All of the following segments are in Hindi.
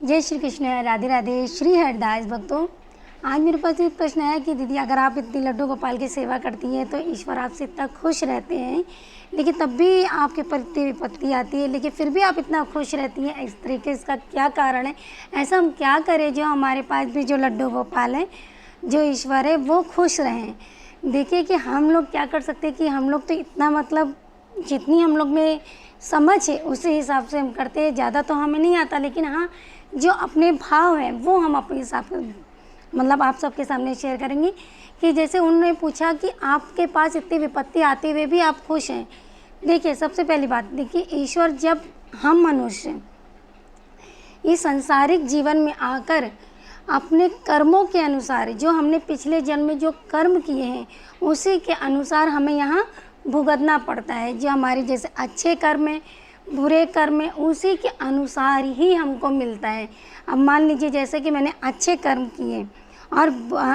जय श्री कृष्ण, राधे राधे। श्री हरिदास भक्तों, आज मेरे पास एक प्रश्न है कि दीदी, अगर आप इतनी लड्डू गोपाल की सेवा करती हैं तो ईश्वर आपसे इतना खुश रहते हैं, लेकिन तब भी आपके प्रति विपत्ति आती है, लेकिन फिर भी आप इतना खुश रहती हैं। इस तरीके इसका क्या कारण है? ऐसा हम क्या करें जो हमारे पास भी जो लड्डू गोपाल हैं, जो ईश्वर है, वो खुश रहें? देखिए कि हम लोग क्या कर सकते हैं कि हम लोग तो इतना मतलब जितनी हम लोग में समझ है उसी हिसाब से हम करते हैं। ज़्यादा तो हमें नहीं आता, लेकिन हाँ, जो अपने भाव हैं वो हम अपने हिसाब से मतलब आप सबके सामने शेयर करेंगे। कि जैसे उन्होंने पूछा कि आपके पास इतनी विपत्ति आते हुए भी आप खुश हैं। देखिए, सबसे पहली बात देखिए, ईश्वर जब हम मनुष्य इस सांसारिक जीवन में आकर अपने कर्मों के अनुसार, जो हमने पिछले जन्म में जो कर्म किए हैं उसी के अनुसार हमें यहाँ भुगतना पड़ता है। जो हमारे जैसे अच्छे कर्म हैं, बुरे कर्म हैं, उसी के अनुसार ही हमको मिलता है। अब मान लीजिए जैसे कि मैंने अच्छे कर्म किए और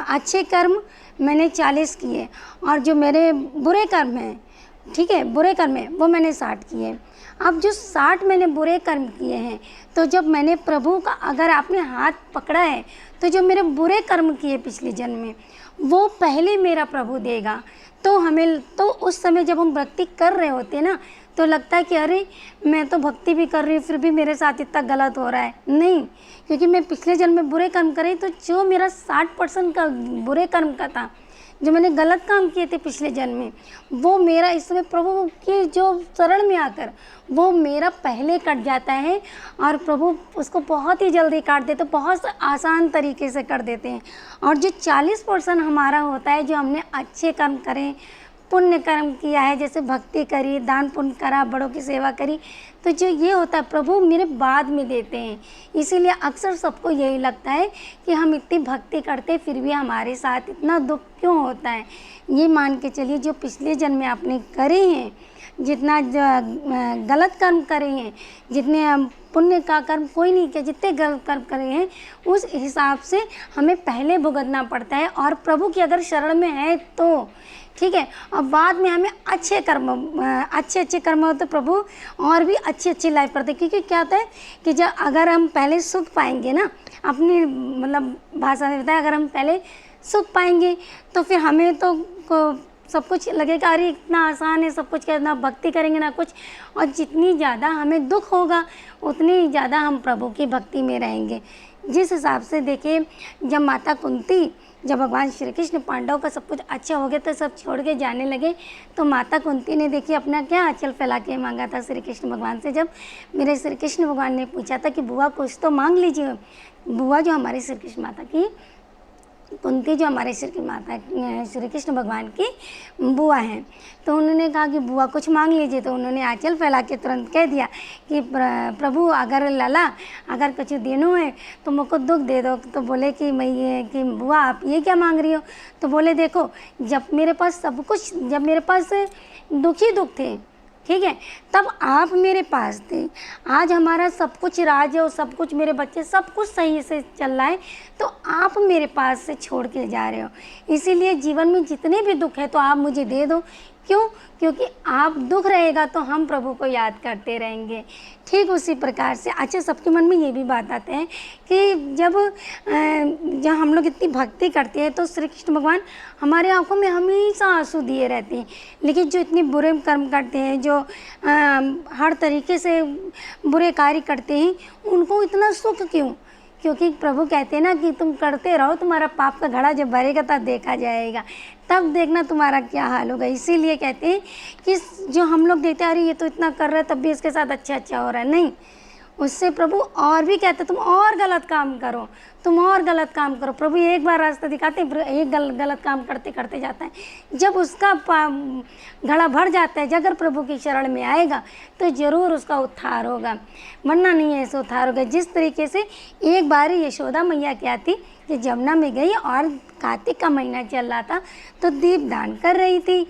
अच्छे कर्म मैंने 40 किए, और जो मेरे बुरे कर्म हैं, ठीक है, बुरे कर्म हैं, वो मैंने 60 किए। अब जो 60 मैंने बुरे कर्म किए हैं, तो जब मैंने प्रभु का अगर आपने हाथ पकड़ा है, तो जो मेरे बुरे कर्म किए पिछले जन्म में, वो पहले मेरा प्रभु देगा। तो हमें तो उस समय जब हम भक्ति कर रहे होते हैं ना, तो लगता है कि अरे, मैं तो भक्ति भी कर रही हूँ, फिर भी मेरे साथ इतना गलत हो रहा है। नहीं, क्योंकि मैं पिछले जन्म में बुरे कर्म कर रही, तो जो मेरा 60% का बुरे कर्म का था, जो मैंने गलत काम किए थे पिछले जन्म में, वो मेरा इस समय प्रभु के जो शरण में आकर वो मेरा पहले कट जाता है, और प्रभु उसको बहुत ही जल्दी काट देते, बहुत आसान तरीके से कर देते हैं। और जो 40% हमारा होता है, जो हमने अच्छे कर्म करें, पुण्य कर्म किया है, जैसे भक्ति करी, दान पुण्य करा, बड़ों की सेवा करी, तो जो ये होता है प्रभु मेरे बाद में देते हैं। इसीलिए अक्सर सबको यही लगता है कि हम इतनी भक्ति करते फिर भी हमारे साथ इतना दुख क्यों होता है। ये मान के चलिए, जो पिछले जन्म में आपने करे हैं, जितना गलत कर्म करे हैं, जितने पुण्य का कर्म कोई नहीं किया, जितने गलत कर्म करे हैं, उस हिसाब से हमें पहले भुगतना पड़ता है। और प्रभु की अगर शरण में है तो ठीक है, और बाद में हमें अच्छे कर्म हो तो प्रभु और भी अच्छी लाइफ करते। क्योंकि क्या होता है कि जब अगर हम पहले सुख पाएंगे ना, अपनी मतलब भाषा में बताया, अगर हम पहले सुख पाएंगे तो फिर हमें तो सब कुछ लगेगा अरे इतना आसान है सब कुछ करना, भक्ति करेंगे ना कुछ। और जितनी ज़्यादा हमें दुख होगा उतनी ज़्यादा हम प्रभु की भक्ति में रहेंगे। जिस हिसाब से देखिए, जब माता कुंती, जब भगवान श्री कृष्ण पांडव का सब कुछ अच्छा हो गया तो सब छोड़ के जाने लगे, तो माता कुंती ने देखिए अपना क्या आंचल फैला के मांगा था श्री कृष्ण भगवान से। जब मेरे श्री कृष्ण भगवान ने पूछा था कि बुआ कुछ तो मांग लीजिए, बुआ जो हमारी श्री कृष्ण माता की कुंती, जो हमारे श्री कृष्ण भगवान की बुआ हैं, तो उन्होंने कहा कि बुआ कुछ मांग लीजिए। तो उन्होंने आंचल फैला के तुरंत कह दिया कि प्रभु अगर लाला अगर कुछ देनो है तो मुझको दुख दे दो। तो बोले कि मैं ये कि बुआ आप ये क्या मांग रही हो? तो बोले देखो, जब मेरे पास सब कुछ, जब मेरे पास दुख ही दुख थे, ठीक है, तब आप मेरे पास थे। आज हमारा सब कुछ राज है और सब कुछ मेरे बच्चे सब कुछ सही से चल रहा है, तो आप मेरे पास से छोड़ के जा रहे हो। इसीलिए जीवन में जितने भी दुख है तो आप मुझे दे दो। क्यों? क्योंकि आप दुख रहेगा तो हम प्रभु को याद करते रहेंगे। ठीक उसी प्रकार से अच्छा सबके मन में ये भी बात आते हैं कि जब हम लोग इतनी भक्ति करते हैं तो श्री कृष्ण भगवान हमारे आंखों में हमेशा आंसू दिए रहते हैं, लेकिन जो इतने बुरे कर्म करते हैं, जो हर तरीके से बुरे कार्य करते हैं, उनको इतना सुख क्यों? क्योंकि प्रभु कहते हैं ना कि तुम करते रहो, तुम्हारा पाप का घड़ा जब भरेगा तब देखा जाएगा, तब देखना तुम्हारा क्या हाल होगा। इसीलिए कहते हैं कि जो हम लोग देखते हैं अरे ये तो इतना कर रहा है तब भी इसके साथ अच्छा हो रहा है, नहीं, उससे प्रभु और भी कहते तुम और गलत काम करो, तुम और गलत काम करो। प्रभु एक बार रास्ता दिखाते हैं, एक गलत काम करते करते जाता है। जब उसका घड़ा भर जाता है, अगर प्रभु की शरण में आएगा तो ज़रूर उसका उद्धार होगा, वरना नहीं ऐसे उद्धार होगा। जिस तरीके से एक बार यशोदा मैया क्या थी कि जमुना में गई और कार्तिक का महीना चल रहा था तो दीप दान कर रही थी।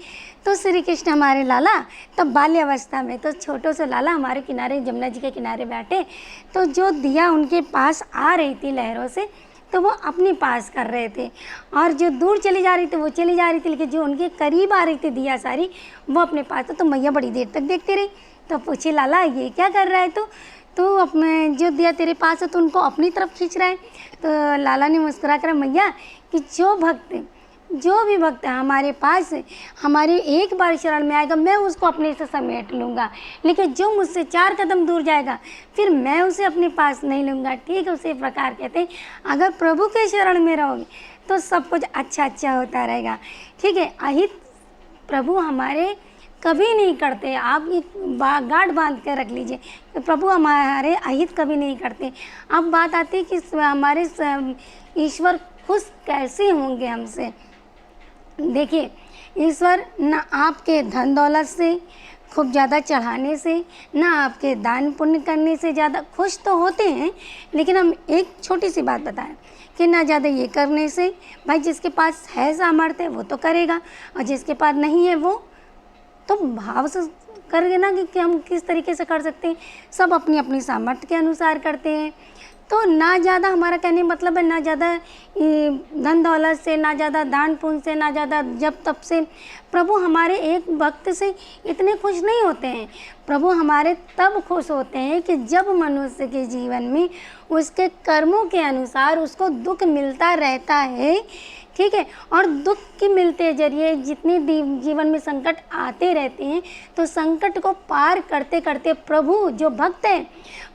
तो श्री कृष्ण हमारे लाला तब बाल्यावस्था में, तो छोटो से लाला हमारे किनारे, जमुना जी के किनारे बैठे, तो जो दिया उनके पास आ रही थी लहरों से, तो वो अपने पास कर रहे थे, और जो दूर चली जा रही थी वो चली जा रही थी, लेकिन जो उनके करीब आ रही थी दिया सारी वो अपने पास। तो मैया बड़ी देर तक देखती रही, तो पूछी लाला ये क्या कर रहा है तू? तू अपने जो दिया तेरे पास है तो उनको अपनी तरफ खींच रहा है। तो लाला ने मुस्कुरा कर मैया कि जो भी भक्त हमारे पास हमारे एक बार शरण में आएगा मैं उसको अपने से समेट लूँगा, लेकिन जो मुझसे 4 कदम दूर जाएगा फिर मैं उसे अपने पास नहीं लूँगा। ठीक है, उसी प्रकार कहते हैं अगर प्रभु के शरण में रहोगे तो सब कुछ अच्छा अच्छा होता रहेगा। ठीक है, अहित प्रभु हमारे कभी नहीं करते। आप एक गांठ बांध के रख लीजिए, तो प्रभु हमारे अहित कभी नहीं करते। अब बात आती है कि हमारे ईश्वर खुश कैसे होंगे हमसे। देखिए, ईश्वर न आपके धन दौलत से खूब ज़्यादा चढ़ाने से, ना आपके दान पुण्य करने से ज़्यादा खुश तो होते हैं, लेकिन हम एक छोटी सी बात बताएं कि ना ज़्यादा ये करने से। भाई जिसके पास है सामर्थ्य वो तो करेगा, और जिसके पास नहीं है वो तो भाव से करेंगे ना कि हम किस तरीके से कर सकते हैं। सब अपनी अपनी सामर्थ्य के अनुसार करते हैं। तो ना ज़्यादा, हमारा कहने का मतलब है ना ज़्यादा धन दौलत से, ना ज़्यादा दान पुण्य से, ना ज़्यादा जब तब से। प्रभु हमारे एक भक्त से इतने खुश नहीं होते हैं। प्रभु हमारे तब खुश होते हैं कि जब मनुष्य के जीवन में उसके कर्मों के अनुसार उसको दुख मिलता रहता है। ठीक है, और दुख के मिलते जरिए जितने जीवन में संकट आते रहते हैं, तो संकट को पार करते करते प्रभु जो भक्त है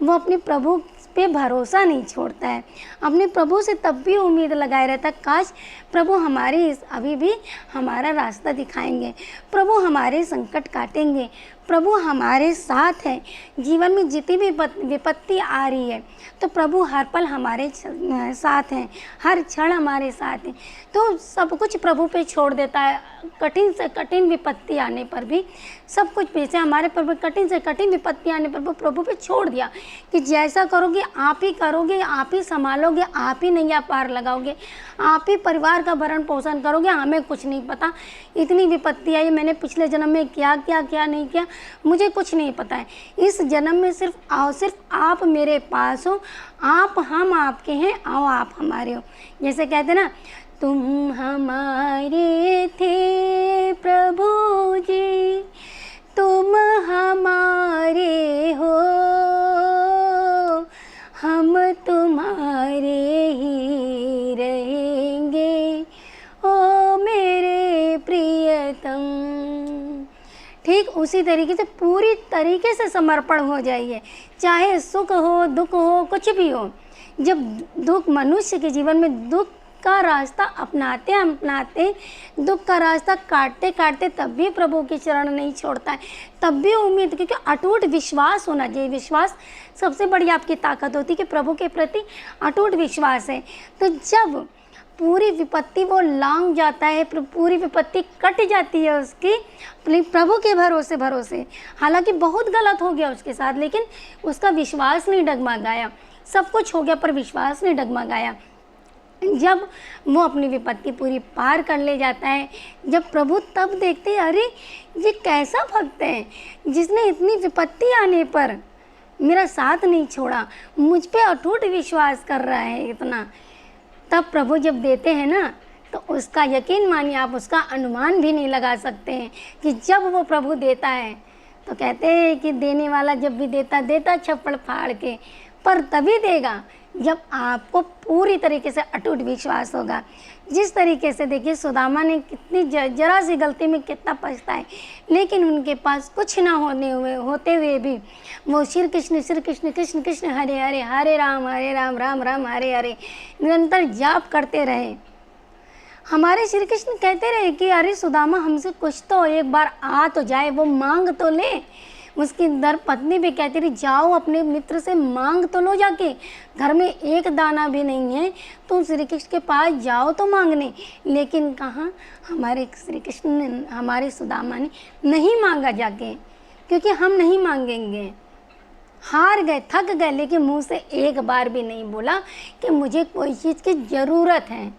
वो अपने प्रभु पे भरोसा नहीं छोड़ता है, अपने प्रभु से तब भी उम्मीद लगाए रहता है काश प्रभु हमारे अभी भी हमारा रास्ता दिखाएंगे, प्रभु हमारे संकट काटेंगे, प्रभु हमारे साथ है। जीवन में जितनी भी विपत्ति आ रही है तो प्रभु हर पल हमारे साथ हैं, हर क्षण हमारे साथ हैं। तो सब कुछ प्रभु पे छोड़ देता है। कठिन से कठिन विपत्ति आने पर भी सब कुछ जैसे हमारे पर कठिन से कठिन विपत्ति आने पर वो प्रभु पे छोड़ दिया कि जैसा करोगे आप ही करोगे, आप ही संभालोगे, आप ही नैया पार लगाओगे, आप ही परिवार का भरण पोषण करोगे, हमें कुछ नहीं पता। इतनी विपत्ति आई, मैंने पिछले जन्म में क्या किया क्या नहीं किया मुझे कुछ नहीं पता है। इस जन्म में सिर्फ आप मेरे पास हो, आप हम आपके हैं, आओ आप हमारे हो। जैसे कहते ना, तुम हमारे थे प्रभु जी, तुम हमारे हो, हम तुम्हारे ही रहेंगे, ओ मेरे प्रियतम। ठीक उसी तरीके से पूरी तरीके से समर्पण हो जाइए, चाहे सुख हो दुख हो कुछ भी हो। जब दुख मनुष्य के जीवन में दुख का रास्ता अपनाते दुख का रास्ता काटते काटते तब भी प्रभु की चरण नहीं छोड़ता है, तब भी उम्मीद, क्योंकि अटूट विश्वास होना चाहिए। विश्वास सबसे बड़ी आपकी ताकत होती है कि प्रभु के प्रति अटूट विश्वास है। तो जब पूरी विपत्ति वो लांग जाता है, पूरी विपत्ति कट जाती है उसकी प्रभु के भरोसे, हालांकि बहुत गलत हो गया उसके साथ, लेकिन उसका विश्वास नहीं डगमगाया। सब कुछ हो गया पर विश्वास नहीं डगमगाया। जब वो अपनी विपत्ति पूरी पार कर ले जाता है, जब प्रभु तब देखते हैं अरे ये कैसा भक्त है जिसने इतनी विपत्ति आने पर मेरा साथ नहीं छोड़ा, मुझ पे अटूट विश्वास कर रहा है इतना। तब प्रभु जब देते हैं ना तो उसका यकीन मानिए आप उसका अनुमान भी नहीं लगा सकते हैं कि जब वो प्रभु देता है तो कहते हैं कि देने वाला जब भी देता छप्पड़ फाड़ के, पर तभी देगा जब आपको पूरी तरीके से अटूट विश्वास होगा। जिस तरीके से देखिए सुदामा ने कितनी जरा सी गलती में कितना पछताए, लेकिन उनके पास कुछ ना होते हुए भी वो श्री कृष्ण कृष्ण कृष्ण हरे हरे, हरे राम राम राम हरे हरे निरंतर जाप करते रहे। हमारे श्री कृष्ण कहते रहे कि अरे सुदामा हमसे कुछ तो एक बार आ तो जाए, वो मांग तो ले। उसकी पत्नी भी कहती रही जाओ अपने मित्र से मांग तो लो, जाके घर में एक दाना भी नहीं है तो श्री कृष्ण के पास जाओ तो मांगने। लेकिन कहाँ हमारे श्री कृष्ण ने, हमारे सुदामा ने नहीं मांगा जाके, क्योंकि हम नहीं मांगेंगे। हार गए, थक गए, लेकिन मुंह से एक बार भी नहीं बोला कि मुझे कोई चीज़ की ज़रूरत है।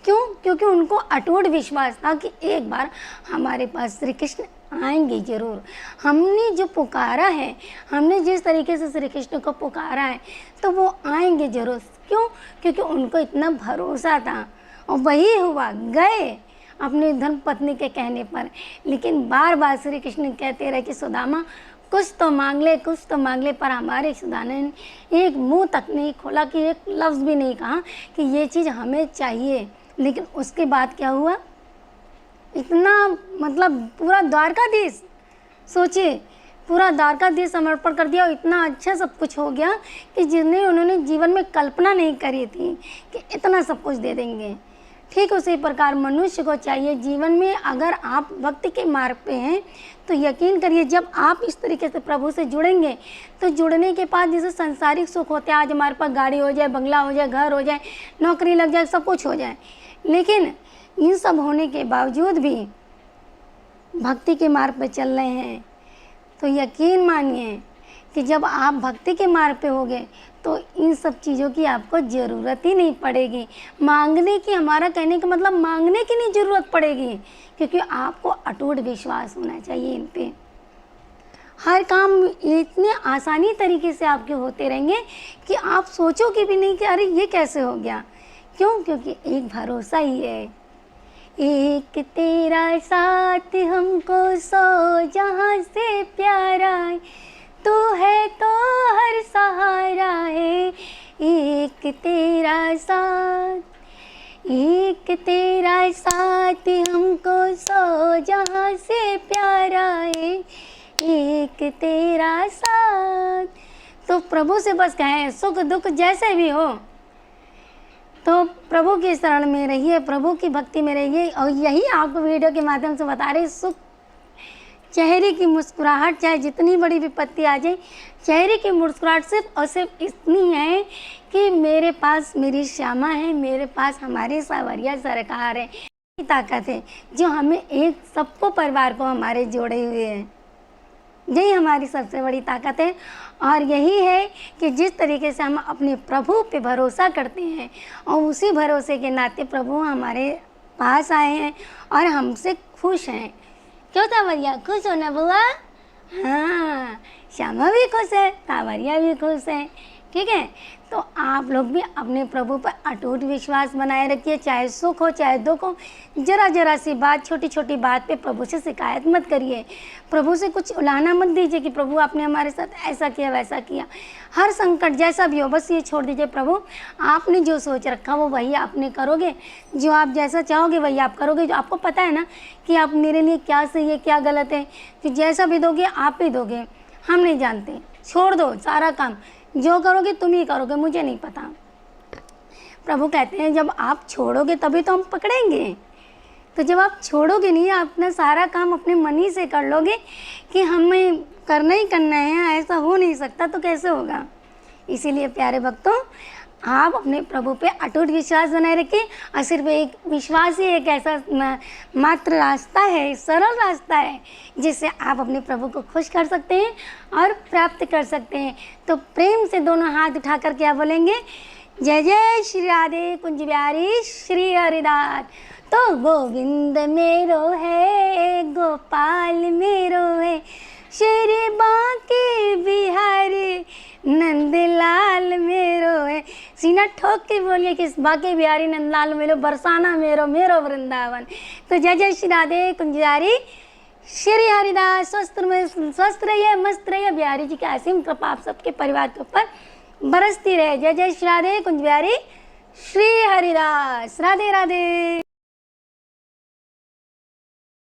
क्यों? क्योंकि उनको अटूट विश्वास था कि एक बार हमारे पास श्री कृष्ण आएंगे ज़रूर। हमने जो पुकारा है, हमने जिस तरीके से श्री कृष्ण को पुकारा है तो वो आएंगे ज़रूर। क्यों? क्योंकि उनको इतना भरोसा था, और वही हुआ। गए अपनी धर्म पत्नी के कहने पर, लेकिन बार बार श्री कृष्ण कहते रहे कि सुदामा कुछ तो मांग ले, कुछ तो मांग ले, पर हमारे सुदानंद ने एक मुंह तक नहीं खोला, कि एक लफ्ज़ भी नहीं कहा कि ये चीज़ हमें चाहिए। लेकिन उसके बाद क्या हुआ, इतना मतलब पूरा द्वारकाधीश, सोचिए पूरा द्वारकाधीश समर्पण कर दिया और इतना अच्छा सब कुछ हो गया कि जिन्हें उन्होंने जीवन में कल्पना नहीं करी थी कि इतना सब कुछ दे देंगे। ठीक उसी प्रकार मनुष्य को चाहिए जीवन में, अगर आप भक्ति के मार्ग पे हैं तो यकीन करिए जब आप इस तरीके से प्रभु से जुड़ेंगे तो जुड़ने के बाद जैसे सांसारिक सुख होते हैं, आज हमारे पास गाड़ी हो जाए, बंगला हो जाए, घर हो जाए, नौकरी लग जाए, सब कुछ हो जाए, लेकिन इन सब होने के बावजूद भी भक्ति के मार्ग पे चल रहे हैं तो यकीन मानिए कि जब आप भक्ति के मार्ग पे होगे तो इन सब चीज़ों की आपको ज़रूरत ही नहीं पड़ेगी। मांगने की, हमारा कहने का मतलब मांगने की नहीं ज़रूरत पड़ेगी, क्योंकि आपको अटूट विश्वास होना चाहिए इन पे। हर काम इतने आसानी तरीके से आपके होते रहेंगे कि आप सोचोगे भी नहीं कि अरे ये कैसे हो गया। क्यों? क्योंकि एक भरोसा ही है, एक तेरा साथ हमको 100 जहाँ से प्यारा है, तू है तो हर सहारा है। एक तेरा साथ, एक तेरा साथ हमको 100 जहाँ से प्यारा है, एक तेरा साथ। तो प्रभु से बस कहें, सुख दुख जैसे भी हो तो प्रभु की शरण में रहिए, प्रभु की भक्ति में रहिए। और यही आपको वीडियो के माध्यम से बता रहे, सुख, चेहरे की मुस्कुराहट, चाहे जितनी बड़ी विपत्ति आ जाए, चेहरे की मुस्कुराहट सिर्फ और सिर्फ इतनी है कि मेरे पास मेरी श्यामा है, मेरे पास हमारे सावरिया सरकार है। यही ताकत है जो हमें एक सबको, परिवार को हमारे जोड़े हुए हैं। यही हमारी सबसे बड़ी ताकत है। और यही है कि जिस तरीके से हम अपने प्रभु पे भरोसा करते हैं और उसी भरोसे के नाते प्रभु हमारे पास आए हैं और हमसे खुश हैं। क्यों सावरिया, खुश हो ना बुआ? हाँ, श्यामा भी खुश है, सावरिया भी खुश है। ठीक है, तो आप लोग भी अपने प्रभु पर अटूट विश्वास बनाए रखिए, चाहे सुख हो चाहे दुख हो। जरा जरा सी बात, छोटी छोटी बात पे प्रभु से शिकायत मत करिए, प्रभु से कुछ उलाहना मत दीजिए कि प्रभु आपने हमारे साथ ऐसा किया वैसा किया। हर संकट जैसा भी हो बस ये छोड़ दीजिए, प्रभु आपने जो सोच रखा वो वही आपने करोगे, जो आप जैसा चाहोगे वही आप करोगे। जो आपको पता है ना कि आप मेरे लिए क्या सही है क्या गलत है, कि जैसा भी दोगे आप ही दोगे, हम नहीं जानते। छोड़ दो सारा काम, जो करोगे तुम ही करोगे, मुझे नहीं पता। प्रभु कहते हैं जब आप छोड़ोगे तभी तो हम पकड़ेंगे। तो जब आप छोड़ोगे नहीं, आप अपना सारा काम अपने मन ही से कर लोगे कि हमें करना ही करना है, ऐसा हो नहीं सकता, तो कैसे होगा। इसीलिए प्यारे भक्तों, आप अपने प्रभु पे अटूट विश्वास बनाए रखिए। और सिर्फ एक विश्वास ही एक ऐसा मात्र रास्ता है, सरल रास्ता है जिससे आप अपने प्रभु को खुश कर सकते हैं और प्राप्त कर सकते हैं। तो प्रेम से दोनों हाथ उठाकर क्या बोलेंगे? जय जय श्री राधे कुंज बिहारी श्री हरिदास। तो गोविंद मेरो है, गोपाल मेरो है, श्री बांके बिहारी नंदलाल मेरो है। सीना ठोक के बोलिए कि बांके बिहारी नंदलाल मेरो, बरसाना मेरो, मेरो वृंदावन। तो जय जय श्री राधे कुंज बिहारी श्री हरिदास। स्वस्थ रहिए, मस्त रहिए। बिहारी जी की असीम कृपा आप सबके परिवार के ऊपर बरसती रहे। जय जय श्री राधे कुंज बिहारी श्री हरिदास। राधे राधे।